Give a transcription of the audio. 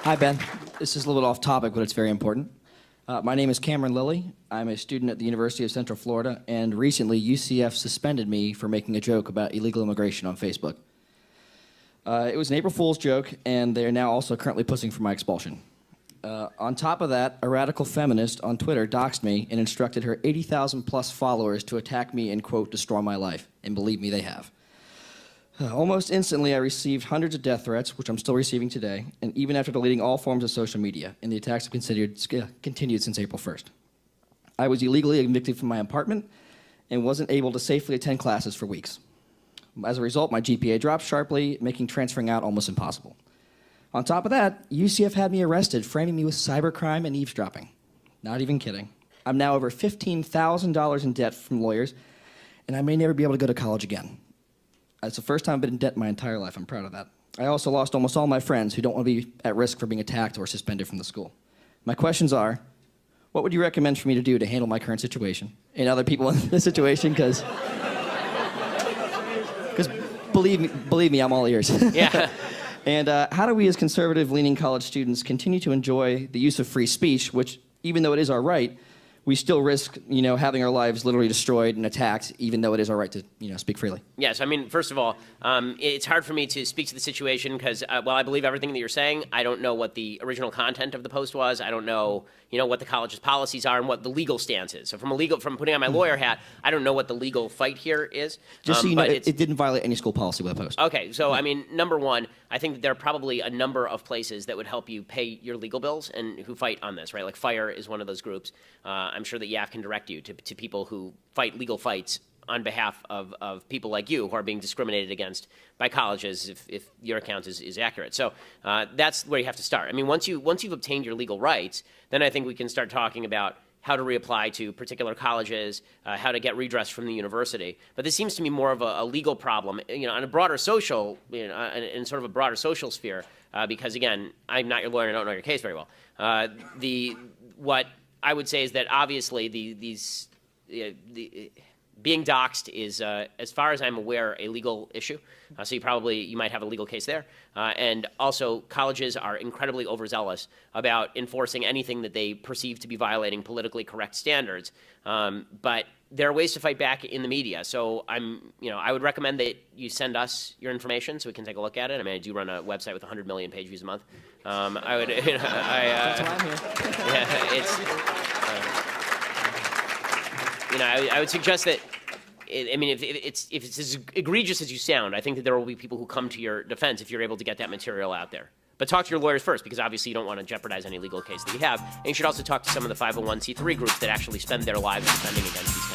Hi, Ben. This is a little bit off topic, but it's very important. My name is Cameron Lilly. I'm a student at the University of Central Florida, and recently UCF suspended me for making a joke about illegal immigration on Facebook. It was an April Fool's joke, and they are now also currently pushing for my expulsion. On top of that, a radical feminist on Twitter doxed me and instructed her 80,000 plus followers to attack me and, quote, destroy my life. And believe me, they have. Almost instantly, I received hundreds of death threats, which I'm still receiving today, and even after deleting all forms of social media, and the attacks have continued since April 1st. I was illegally evicted from my apartment and wasn't able to safely attend classes for weeks. As a result, my GPA dropped sharply, making transferring out almost impossible. On top of that, UCF had me arrested, framing me with cybercrime and eavesdropping. Not even kidding. I'm now over $15,000 in debt from lawyers, and I may never be able to go to college again. It's the first time I've been in debt in my entire life. I'm proud of that. I also lost almost all my friends who don't want to be at risk for being attacked or suspended from the school. My questions are, what would you recommend for me to do to handle my current situation and other people in this situation? Because believe me, I'm all ears. Yeah. And how do we as conservative-leaning college students continue to enjoy the use of free speech, which, even though it is our right, we still risk, having our lives literally destroyed and attacked, even though it is our right to, speak freely? Yes, I mean, first of all, it's hard for me to speak to the situation because, while I believe everything that you're saying, I don't know what the original content of the post was. I don't know, what the college's policies are and what the legal stance is. So from putting on my lawyer hat, I don't know what the legal fight here is. Just so you know, it didn't violate any school policy with the post. Okay, so I mean, number one, I think that there are probably a number of places that would help you pay your legal bills and who fight on this, right? Like FIRE is one of those groups. I'm sure that YAF can direct you to people who fight legal fights on behalf of people like you who are being discriminated against by colleges if your account is accurate. So that's where you have to start. I mean, once you've obtained your legal rights, then I think we can start talking about how to reapply to particular colleges, how to get redress from the university. But this seems to me more of a legal problem, on a broader social, in sort of a broader social sphere, because again, I'm not your lawyer and I don't know your case very well. What I would say is that obviously being doxxed is, as far as I'm aware, a legal issue. So you might have a legal case there. And also, colleges are incredibly overzealous about enforcing anything that they perceive to be violating politically correct standards. But there are ways to fight back in the media. So I would recommend that you send us your information so we can take a look at it. I mean, I do run a website with 100 million page views a month. I would, That's why I'm here. I would suggest that, if it's as egregious as you sound, I think that there will be people who come to your defense if you're able to get that material out there. But talk to your lawyers first, because obviously you don't want to jeopardize any legal case that you have. And you should also talk to some of the 501c3 groups that actually spend their lives defending against these